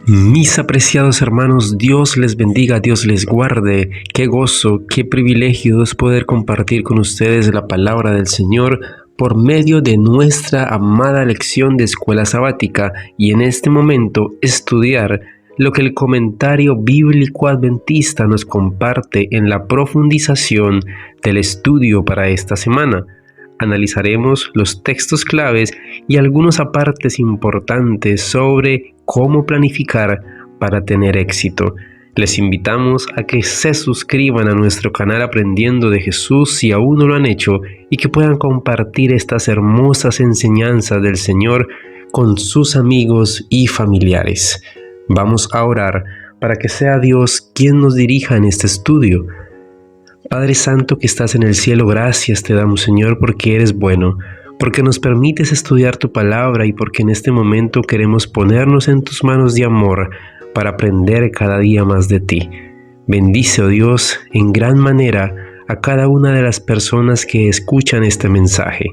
Mis apreciados hermanos, Dios les bendiga, Dios les guarde. Qué gozo, qué privilegio es poder compartir con ustedes la palabra del Señor por medio de nuestra amada lección de escuela sabática y en este momento estudiar lo que el comentario bíblico adventista nos comparte en la profundización del estudio para esta semana. Analizaremos los textos claves y algunos apartes importantes sobre cómo planificar para tener éxito. Les invitamos a que se suscriban a nuestro canal Aprendiendo de Jesús si aún no lo han hecho y que puedan compartir estas hermosas enseñanzas del Señor con sus amigos y familiares. Vamos a orar para que sea Dios quien nos dirija en este estudio. Padre Santo que estás en el cielo, gracias te damos, Señor, porque eres bueno, porque nos permites estudiar tu palabra y porque en este momento queremos ponernos en tus manos de amor para aprender cada día más de ti. Bendice, oh Dios, en gran manera a cada una de las personas que escuchan este mensaje.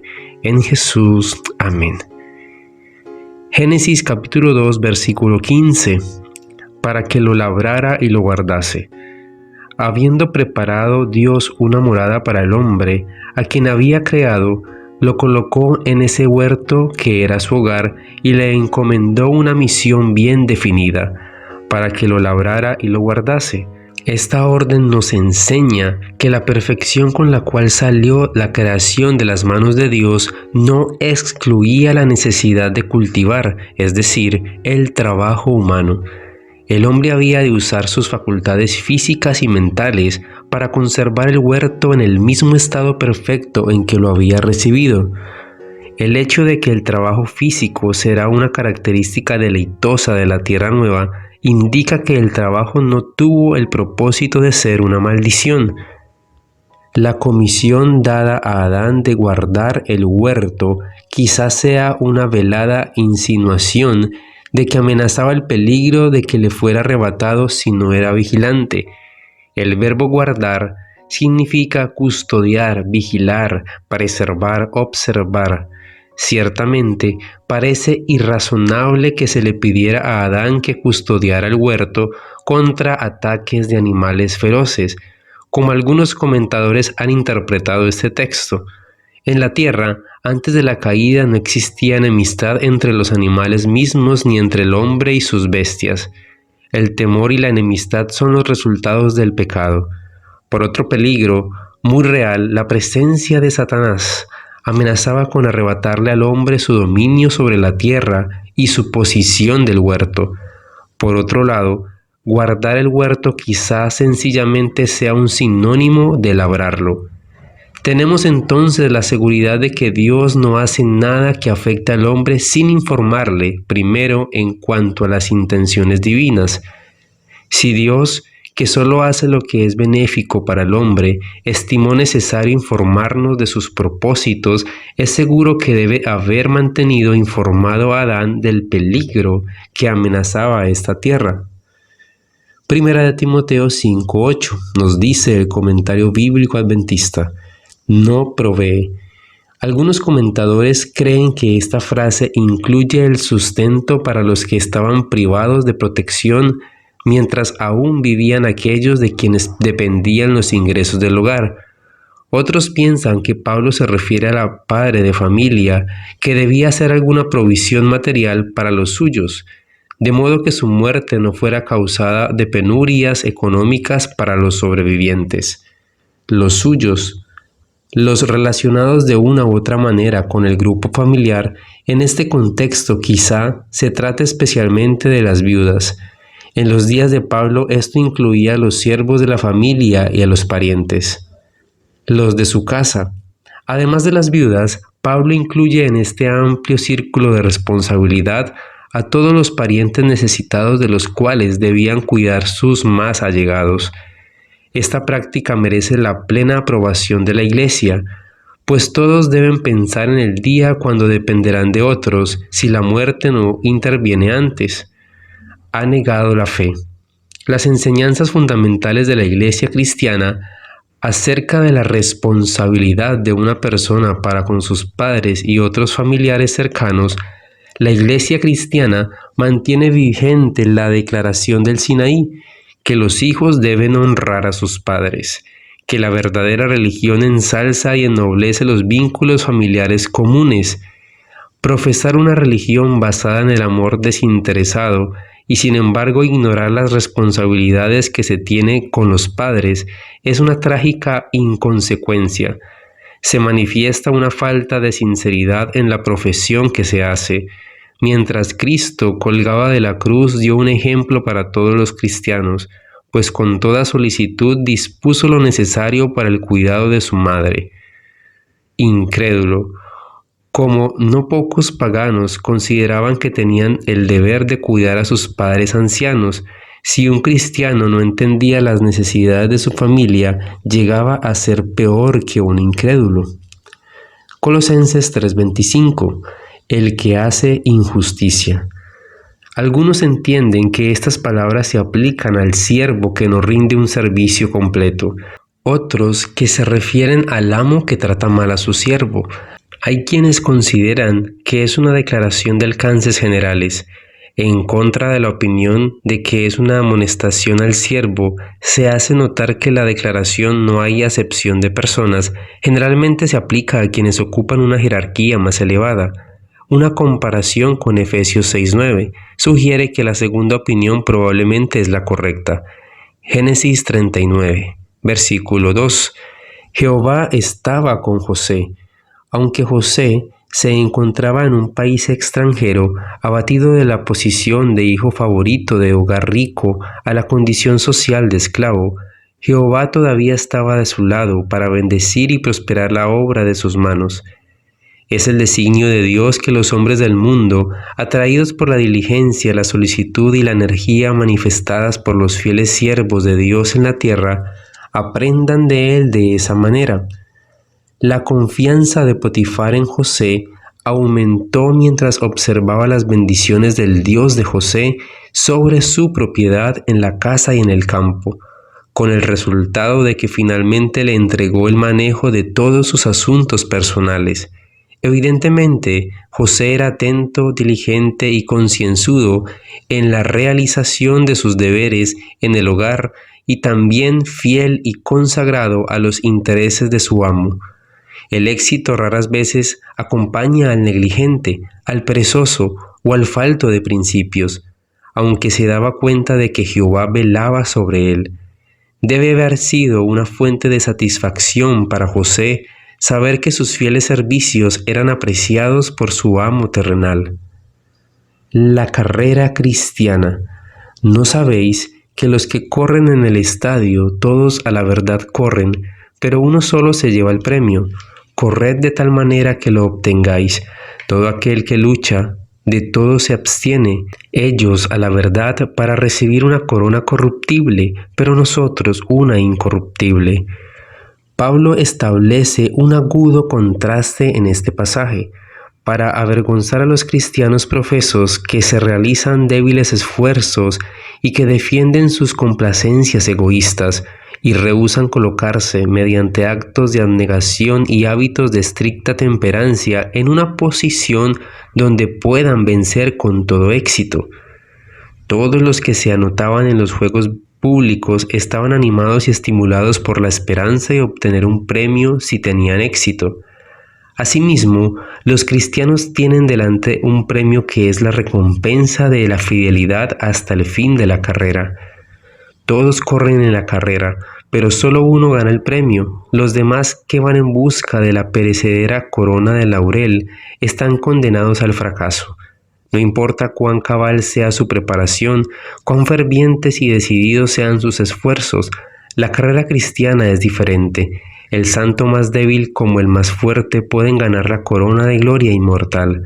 En Jesús, amén. Génesis capítulo 2, versículo 15. Para que lo labrara y lo guardase. Habiendo preparado Dios una morada para el hombre, a quien había creado, lo colocó en ese huerto que era su hogar y le encomendó una misión bien definida, para que lo labrara y lo guardase. Esta orden nos enseña que la perfección con la cual salió la creación de las manos de Dios no excluía la necesidad de cultivar, es decir, el trabajo humano. El hombre había de usar sus facultades físicas y mentales para conservar el huerto en el mismo estado perfecto en que lo había recibido. El hecho de que el trabajo físico será una característica deleitosa de la tierra nueva indica que el trabajo no tuvo el propósito de ser una maldición. La comisión dada a Adán de guardar el huerto quizás sea una velada insinuación de que amenazaba el peligro de que le fuera arrebatado si no era vigilante. El verbo guardar significa custodiar, vigilar, preservar, observar. Ciertamente, parece irrazonable que se le pidiera a Adán que custodiara el huerto contra ataques de animales feroces, como algunos comentadores han interpretado este texto. En la tierra, antes de la caída no existía enemistad entre los animales mismos ni entre el hombre y sus bestias. El temor y la enemistad son los resultados del pecado. Por otro peligro, muy real, la presencia de Satanás amenazaba con arrebatarle al hombre su dominio sobre la tierra y su posición del huerto. Por otro lado, guardar el huerto quizás sencillamente sea un sinónimo de labrarlo. Tenemos entonces la seguridad de que Dios no hace nada que afecte al hombre sin informarle primero en cuanto a las intenciones divinas. Si Dios, que solo hace lo que es benéfico para el hombre, estimó necesario informarnos de sus propósitos, es seguro que debe haber mantenido informado a Adán del peligro que amenazaba a esta tierra. Primera de Timoteo 5:8 nos dice el comentario bíblico adventista: no provee. Algunos comentadores creen que esta frase incluye el sustento para los que estaban privados de protección mientras aún vivían aquellos de quienes dependían los ingresos del hogar. Otros piensan que Pablo se refiere a la padre de familia que debía hacer alguna provisión material para los suyos, de modo que su muerte no fuera causada de penurias económicas para los sobrevivientes. Los suyos, los relacionados de una u otra manera con el grupo familiar, en este contexto quizá se trate especialmente de las viudas. En los días de Pablo esto incluía a los siervos de la familia y a los parientes, los de su casa. Además de las viudas, Pablo incluye en este amplio círculo de responsabilidad a todos los parientes necesitados de los cuales debían cuidar sus más allegados. Esta práctica merece la plena aprobación de la Iglesia, pues todos deben pensar en el día cuando dependerán de otros si la muerte no interviene antes. Ha negado la fe. Las enseñanzas fundamentales de la Iglesia cristiana acerca de la responsabilidad de una persona para con sus padres y otros familiares cercanos La Iglesia cristiana mantiene vigente la declaración del Sinaí, que los hijos deben honrar a sus padres, que la verdadera religión ensalza y ennoblece los vínculos familiares comunes. Profesar una religión basada en el amor desinteresado y sin embargo ignorar las responsabilidades que se tiene con los padres es una trágica inconsecuencia. Se manifiesta una falta de sinceridad en la profesión que se hace. Mientras Cristo colgaba de la cruz dio un ejemplo para todos los cristianos, pues con toda solicitud dispuso lo necesario para el cuidado de su madre. Incrédulo, como no pocos paganos consideraban que tenían el deber de cuidar a sus padres ancianos, si un cristiano no entendía las necesidades de su familia, llegaba a ser peor que un incrédulo. Colosenses 3:25. El que hace injusticia. Algunos entienden que estas palabras se aplican al siervo que no rinde un servicio completo, otros que se refieren al amo que trata mal a su siervo. Hay quienes consideran que es una declaración de alcances generales. En contra de la opinión de que es una amonestación al siervo, se hace notar que la declaración no hay acepción de personas, generalmente se aplica a quienes ocupan una jerarquía más elevada. Una comparación con Efesios 6:9 sugiere que la segunda opinión probablemente es la correcta. Génesis 39, versículo 2. Jehová estaba con José. Aunque José se encontraba en un país extranjero, abatido de la posición de hijo favorito de hogar rico a la condición social de esclavo, Jehová todavía estaba de su lado para bendecir y prosperar la obra de sus manos. Es el designio de Dios que los hombres del mundo, atraídos por la diligencia, la solicitud y la energía manifestadas por los fieles siervos de Dios en la tierra, aprendan de Él de esa manera. La confianza de Potifar en José aumentó mientras observaba las bendiciones del Dios de José sobre su propiedad en la casa y en el campo, con el resultado de que finalmente le entregó el manejo de todos sus asuntos personales. Evidentemente, José era atento, diligente y concienzudo en la realización de sus deberes en el hogar y también fiel y consagrado a los intereses de su amo. El éxito raras veces acompaña al negligente, al perezoso o al falto de principios, aunque se daba cuenta de que Jehová velaba sobre él. Debe haber sido una fuente de satisfacción para José saber que sus fieles servicios eran apreciados por su amo terrenal. La carrera cristiana. ¿No sabéis que los que corren en el estadio, todos a la verdad corren, pero uno solo se lleva el premio? Corred de tal manera que lo obtengáis. Todo aquel que lucha, de todo se abstiene. Ellos a la verdad para recibir una corona corruptible, pero nosotros una incorruptible. Pablo establece un agudo contraste en este pasaje, para avergonzar a los cristianos profesos que se realizan débiles esfuerzos y que defienden sus complacencias egoístas, y rehúsan colocarse mediante actos de abnegación y hábitos de estricta temperancia en una posición donde puedan vencer con todo éxito. Todos los que se anotaban en los juegos públicos estaban animados y estimulados por la esperanza de obtener un premio si tenían éxito. Asimismo, los cristianos tienen delante un premio que es la recompensa de la fidelidad hasta el fin de la carrera. Todos corren en la carrera, pero solo uno gana el premio. Los demás que van en busca de la perecedera corona de laurel están condenados al fracaso. No importa cuán cabal sea su preparación, cuán fervientes y decididos sean sus esfuerzos, la carrera cristiana es diferente. El santo más débil como el más fuerte pueden ganar la corona de gloria inmortal.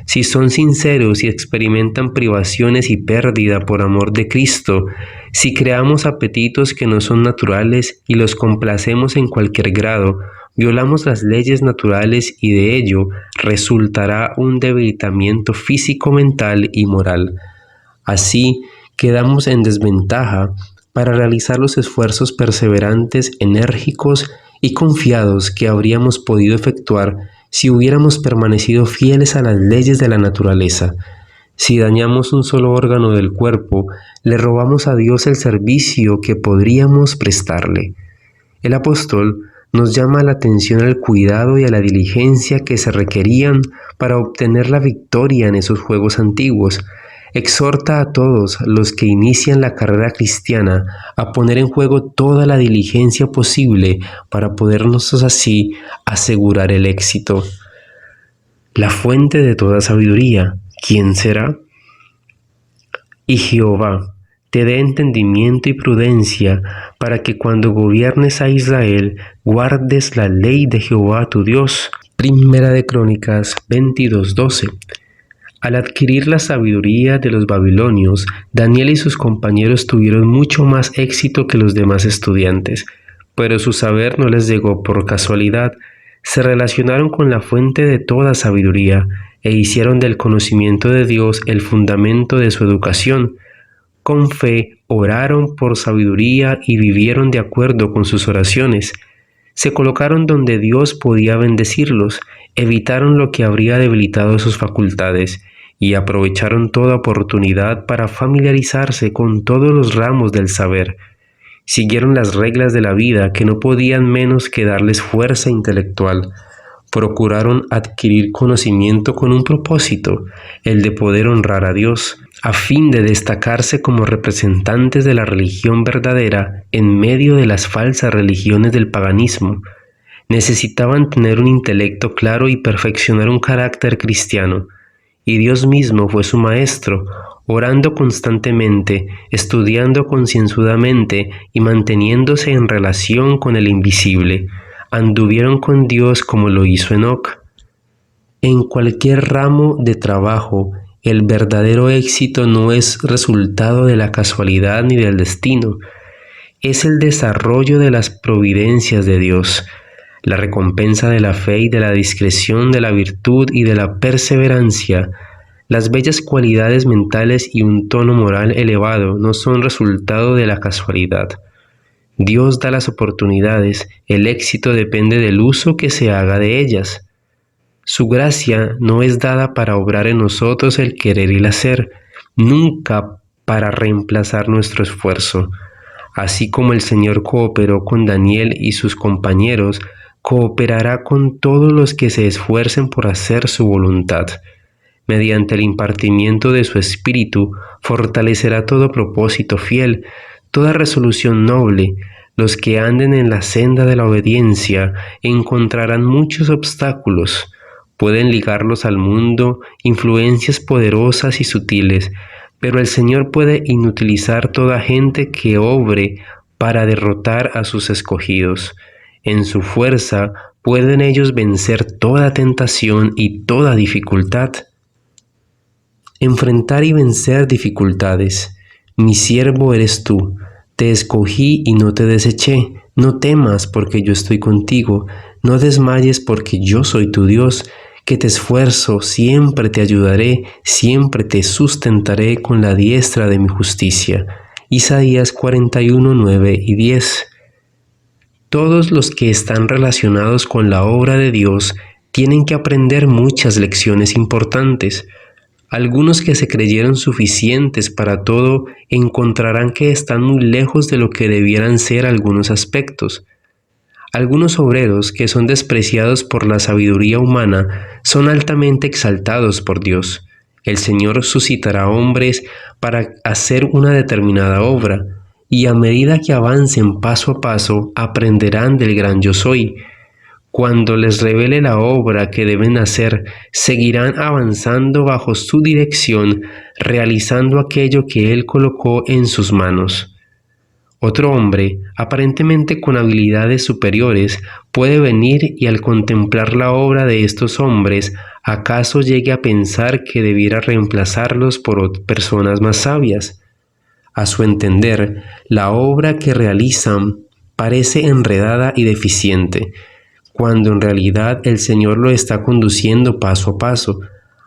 Si son sinceros y experimentan privaciones y pérdida por amor de Cristo, si creamos apetitos que no son naturales y los complacemos en cualquier grado, violamos las leyes naturales y de ello resultará un debilitamiento físico, mental y moral. Así quedamos en desventaja para realizar los esfuerzos perseverantes, enérgicos y confiados que habríamos podido efectuar si hubiéramos permanecido fieles a las leyes de la naturaleza. Si dañamos un solo órgano del cuerpo, le robamos a Dios el servicio que podríamos prestarle. El apóstol nos llama la atención al cuidado y a la diligencia que se requerían para obtener la victoria en esos juegos antiguos. Exhorta a todos los que inician la carrera cristiana a poner en juego toda la diligencia posible para podernos así asegurar el éxito. La fuente de toda sabiduría, ¿quién será? Y Jehová te dé entendimiento y prudencia para que cuando gobiernes a Israel guardes la ley de Jehová tu Dios. Primera de Crónicas 22:12. Al adquirir la sabiduría de los babilonios, Daniel y sus compañeros tuvieron mucho más éxito que los demás estudiantes, pero su saber no les llegó por casualidad. Se relacionaron con la fuente de toda sabiduría e hicieron del conocimiento de Dios el fundamento de su educación. Con fe oraron por sabiduría y vivieron de acuerdo con sus oraciones. Se colocaron donde Dios podía bendecirlos, evitaron lo que habría debilitado sus facultades y aprovecharon toda oportunidad para familiarizarse con todos los ramos del saber. Siguieron las reglas de la vida que no podían menos que darles fuerza intelectual. Procuraron adquirir conocimiento con un propósito, el de poder honrar a Dios, a fin de destacarse como representantes de la religión verdadera en medio de las falsas religiones del paganismo. Necesitaban tener un intelecto claro y perfeccionar un carácter cristiano, y Dios mismo fue su maestro, orando constantemente, estudiando concienzudamente y manteniéndose en relación con el invisible. Anduvieron con Dios como lo hizo Enoc. En cualquier ramo de trabajo, el verdadero éxito no es resultado de la casualidad ni del destino, es el desarrollo de las providencias de Dios, la recompensa de la fe y de la discreción, de la virtud y de la perseverancia. Las bellas cualidades mentales y un tono moral elevado no son resultado de la casualidad. Dios da las oportunidades, el éxito depende del uso que se haga de ellas. Su gracia no es dada para obrar en nosotros el querer y el hacer, nunca para reemplazar nuestro esfuerzo. Así como el Señor cooperó con Daniel y sus compañeros, cooperará con todos los que se esfuercen por hacer su voluntad. Mediante el impartimiento de su Espíritu, fortalecerá todo propósito fiel, toda resolución noble. Los que anden en la senda de la obediencia encontrarán muchos obstáculos. Pueden ligarlos al mundo influencias poderosas y sutiles, pero el Señor puede inutilizar toda gente que obre para derrotar a sus escogidos. En su fuerza pueden ellos vencer toda tentación y toda dificultad. Enfrentar y vencer dificultades. Mi siervo eres tú, te escogí y no te deseché. No temas porque yo estoy contigo, no desmayes porque yo soy tu Dios, que te esfuerzo, siempre te ayudaré, siempre te sustentaré con la diestra de mi justicia. Isaías 41, 9 y 10. Todos los que están relacionados con la obra de Dios tienen que aprender muchas lecciones importantes. Algunos que se creyeron suficientes para todo encontrarán que están muy lejos de lo que debieran ser algunos aspectos. Algunos obreros que son despreciados por la sabiduría humana son altamente exaltados por Dios. El Señor suscitará hombres para hacer una determinada obra, y a medida que avancen paso a paso, aprenderán del gran Yo Soy. Cuando les revele la obra que deben hacer, seguirán avanzando bajo su dirección, realizando aquello que Él colocó en sus manos. Otro hombre, aparentemente con habilidades superiores, puede venir y al contemplar la obra de estos hombres, acaso llegue a pensar que debiera reemplazarlos por personas más sabias. A su entender, la obra que realizan parece enredada y deficiente, cuando en realidad el Señor lo está conduciendo paso a paso.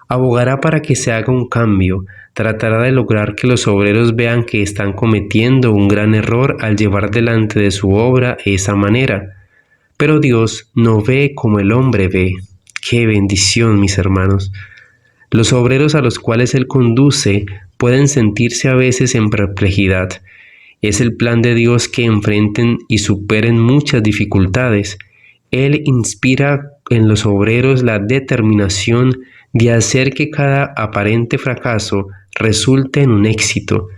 Abogará para que se haga un cambio, tratará de lograr que los obreros vean que están cometiendo un gran error al llevar delante de su obra esa manera. Pero Dios no ve como el hombre ve. ¡Qué bendición, mis hermanos! Los obreros a los cuales Él conduce pueden sentirse a veces en perplejidad. Es el plan de Dios que enfrenten y superen muchas dificultades. Él inspira en los obreros la determinación de hacer que cada aparente fracaso resulte en un éxito.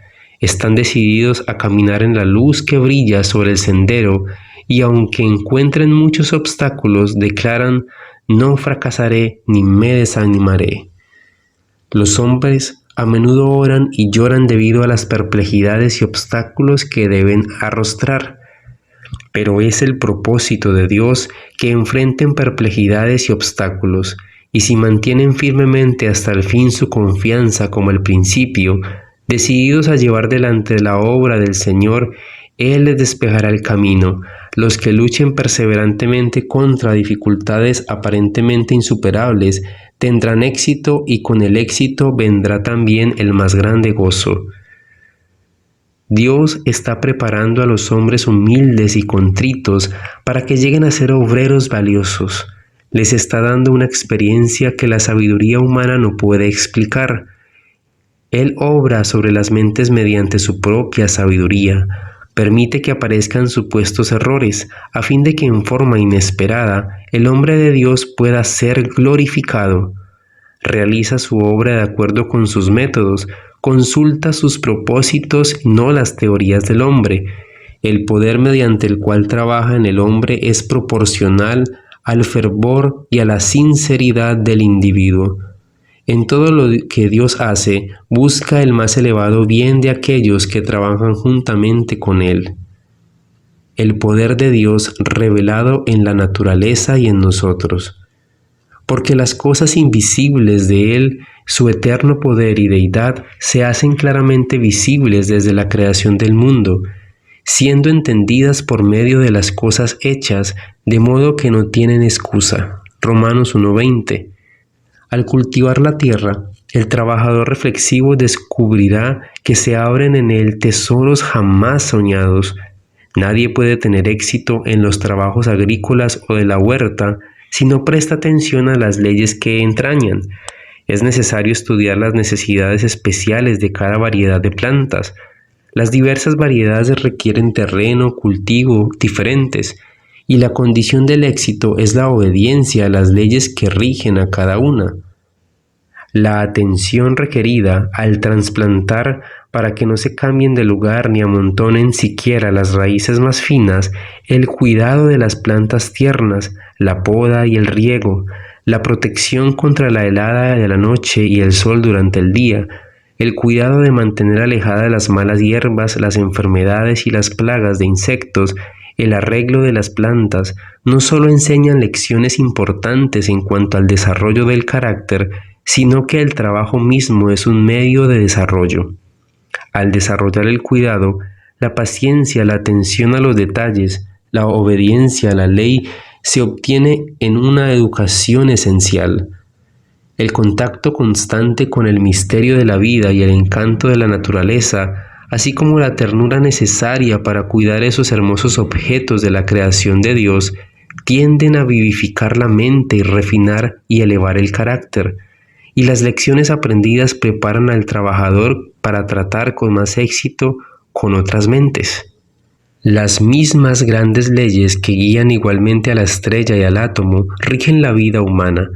Están decididos a caminar en la luz que brilla sobre el sendero y aunque encuentren muchos obstáculos, declaran: no fracasaré ni me desanimaré. Los hombres a menudo oran y lloran debido a las perplejidades y obstáculos que deben arrostrar. Pero es el propósito de Dios que enfrenten perplejidades y obstáculos, y si mantienen firmemente hasta el fin su confianza como al principio, decididos a llevar delante la obra del Señor, Él les despejará el camino. Los que luchen perseverantemente contra dificultades aparentemente insuperables tendrán éxito, y con el éxito vendrá también el más grande gozo. Dios está preparando a los hombres humildes y contritos para que lleguen a ser obreros valiosos. Les está dando una experiencia que la sabiduría humana no puede explicar. Él obra sobre las mentes mediante su propia sabiduría. Permite que aparezcan supuestos errores, a fin de que en forma inesperada el hombre de Dios pueda ser glorificado. Realiza su obra de acuerdo con sus métodos, consulta sus propósitos, no las teorías del hombre. El poder mediante el cual trabaja en el hombre es proporcional al fervor y a la sinceridad del individuo. En todo lo que Dios hace, busca el más elevado bien de aquellos que trabajan juntamente con Él. El poder de Dios revelado en la naturaleza y en nosotros. Porque las cosas invisibles de Él, su eterno poder y deidad, se hacen claramente visibles desde la creación del mundo, siendo entendidas por medio de las cosas hechas, de modo que no tienen excusa. Romanos 1:20. Al cultivar la tierra, el trabajador reflexivo descubrirá que se abren en él tesoros jamás soñados. Nadie puede tener éxito en los trabajos agrícolas o de la huerta si no presta atención a las leyes que entrañan. Es necesario estudiar las necesidades especiales de cada variedad de plantas. Las diversas variedades requieren terreno, cultivo diferentes, y la condición del éxito es la obediencia a las leyes que rigen a cada una. La atención requerida al trasplantar para que no se cambien de lugar ni amontonen siquiera las raíces más finas, el cuidado de las plantas tiernas, la poda y el riego, la protección contra la helada de la noche y el sol durante el día, el cuidado de mantener alejadas las malas hierbas, las enfermedades y las plagas de insectos, el arreglo de las plantas, no solo enseñan lecciones importantes en cuanto al desarrollo del carácter, sino que el trabajo mismo es un medio de desarrollo. Al desarrollar el cuidado, la paciencia, la atención a los detalles, la obediencia a la ley, se obtiene en una educación esencial. El contacto constante con el misterio de la vida y el encanto de la naturaleza, así como la ternura necesaria para cuidar esos hermosos objetos de la creación de Dios, tienden a vivificar la mente y refinar y elevar el carácter. Y las lecciones aprendidas preparan al trabajador para tratar con más éxito con otras mentes. Las mismas grandes leyes que guían igualmente a la estrella y al átomo rigen la vida humana.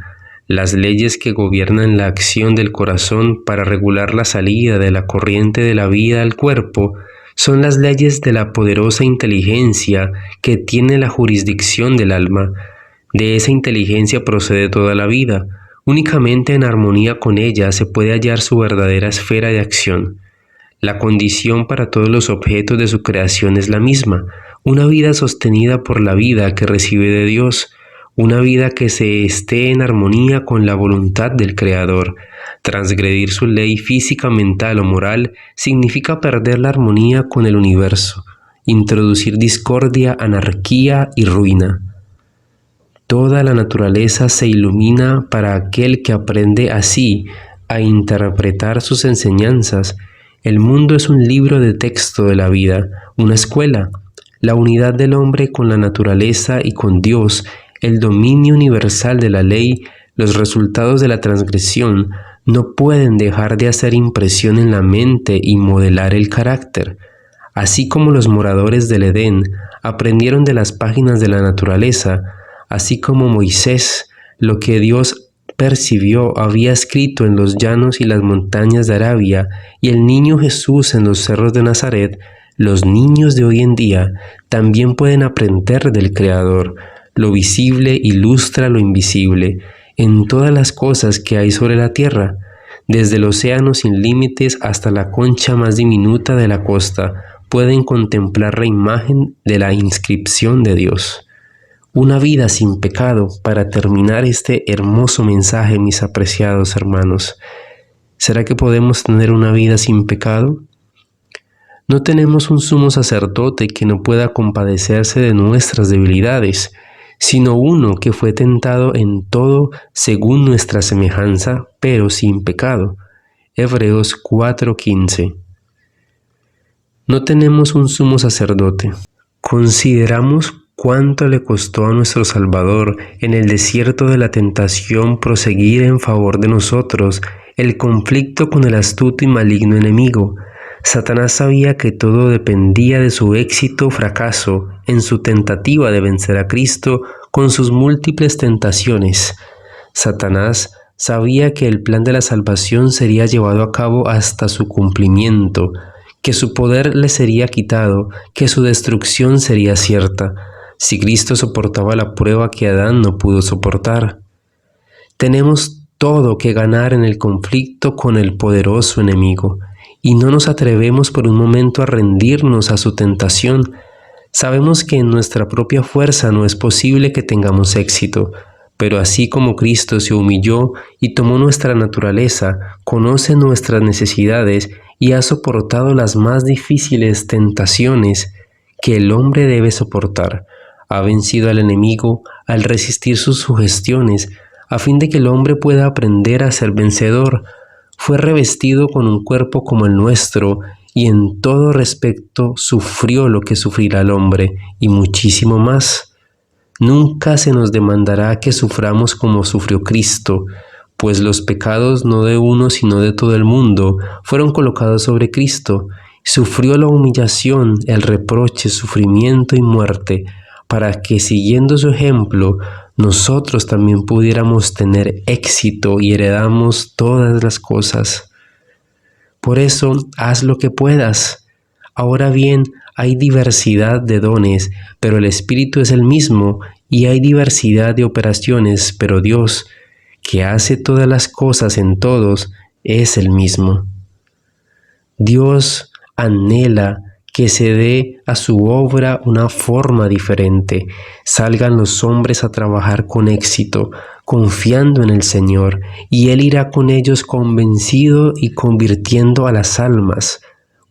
Las leyes que gobiernan la acción del corazón para regular la salida de la corriente de la vida al cuerpo son las leyes de la poderosa inteligencia que tiene la jurisdicción del alma. De esa inteligencia procede toda la vida. Únicamente en armonía con ella se puede hallar su verdadera esfera de acción. La condición para todos los objetos de su creación es la misma, una vida sostenida por la vida que recibe de Dios, una vida que se esté en armonía con la voluntad del Creador. Transgredir su ley física, mental o moral significa perder la armonía con el universo, introducir discordia, anarquía y ruina. Toda la naturaleza se ilumina para aquel que aprende así a interpretar sus enseñanzas. El mundo es un libro de texto de la vida, una escuela, la unidad del hombre con la naturaleza y con Dios, el dominio universal de la ley, Los resultados de la transgresión no pueden dejar de hacer impresión en la mente y modelar el carácter. Así como los moradores del Edén aprendieron de las páginas de la naturaleza, así como Moisés, lo que Dios percibió había escrito en los llanos y las montañas de Arabia, y el niño Jesús en los cerros de Nazaret, los niños de hoy en día también pueden aprender del Creador. Lo visible ilustra lo invisible en todas las cosas que hay sobre la tierra, desde el océano sin límites hasta la concha más diminuta de la costa, pueden contemplar la imagen de la inscripción de Dios. Una vida sin pecado para terminar este hermoso mensaje, mis apreciados hermanos. ¿Será que podemos tener una vida sin pecado? No tenemos un sumo sacerdote que no pueda compadecerse de nuestras debilidades, sino uno que fue tentado en todo según nuestra semejanza, pero sin pecado. Hebreos 4:15. No tenemos un sumo sacerdote. Consideramos cuánto le costó a nuestro Salvador en el desierto de la tentación proseguir en favor de nosotros el conflicto con el astuto y maligno enemigo. Satanás sabía que todo dependía de su éxito o fracaso en su tentativa de vencer a Cristo con sus múltiples tentaciones. Satanás sabía que el plan de la salvación sería llevado a cabo hasta su cumplimiento, que su poder le sería quitado, que su destrucción sería cierta, si Cristo soportaba la prueba que Adán no pudo soportar. Tenemos todo que ganar en el conflicto con el poderoso enemigo, y no nos atrevemos por un momento a rendirnos a su tentación. Sabemos que en nuestra propia fuerza no es posible que tengamos éxito, pero así como Cristo se humilló y tomó nuestra naturaleza, conoce nuestras necesidades y ha soportado las más difíciles tentaciones que el hombre debe soportar. Ha vencido al enemigo al resistir sus sugestiones, a fin de que el hombre pueda aprender a ser vencedor. Fue revestido con un cuerpo como el nuestro y en todo respecto sufrió lo que sufrirá el hombre y muchísimo más. Nunca se nos demandará que suframos como sufrió Cristo, pues los pecados no de uno sino de todo el mundo fueron colocados sobre Cristo. Sufrió la humillación, el reproche, sufrimiento y muerte, para que siguiendo su ejemplo, nosotros también pudiéramos tener éxito y heredamos todas las cosas. Por eso, haz lo que puedas. Ahora bien, hay diversidad de dones, pero el Espíritu es el mismo, y hay diversidad de operaciones, pero Dios, que hace todas las cosas en todos, es el mismo. Dios anhela que se dé a su obra una forma diferente. Salgan los hombres a trabajar con éxito, confiando en el Señor, y Él irá con ellos convencido y convirtiendo a las almas.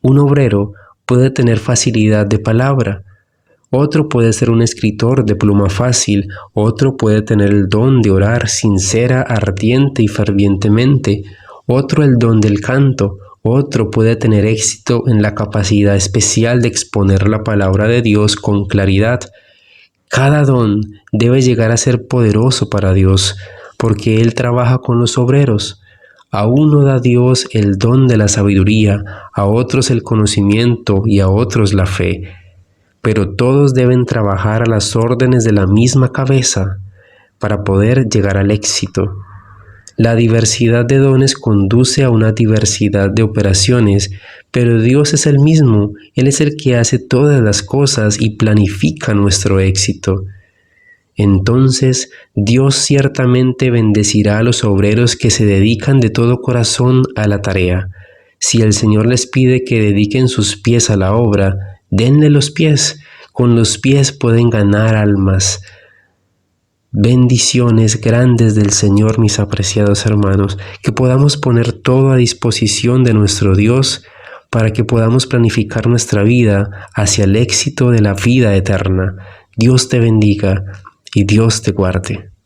Un obrero puede tener facilidad de palabra, otro puede ser un escritor de pluma fácil, otro puede tener el don de orar sincera, ardiente y fervientemente, otro el don del canto, otro puede tener éxito en la capacidad especial de exponer la palabra de Dios con claridad. Cada don debe llegar a ser poderoso para Dios, porque Él trabaja con los obreros. A uno da Dios el don de la sabiduría, a otros el conocimiento y a otros la fe. Pero todos deben trabajar a las órdenes de la misma cabeza para poder llegar al éxito. La diversidad de dones conduce a una diversidad de operaciones, pero Dios es el mismo. Él es el que hace todas las cosas y planifica nuestro éxito. Entonces, Dios ciertamente bendecirá a los obreros que se dedican de todo corazón a la tarea. Si el Señor les pide que dediquen sus pies a la obra, denle los pies. Con los pies pueden ganar almas. Bendiciones grandes del Señor, mis apreciados hermanos, que podamos poner todo a disposición de nuestro Dios para que podamos planificar nuestra vida hacia el éxito de la vida eterna. Dios te bendiga y Dios te guarde.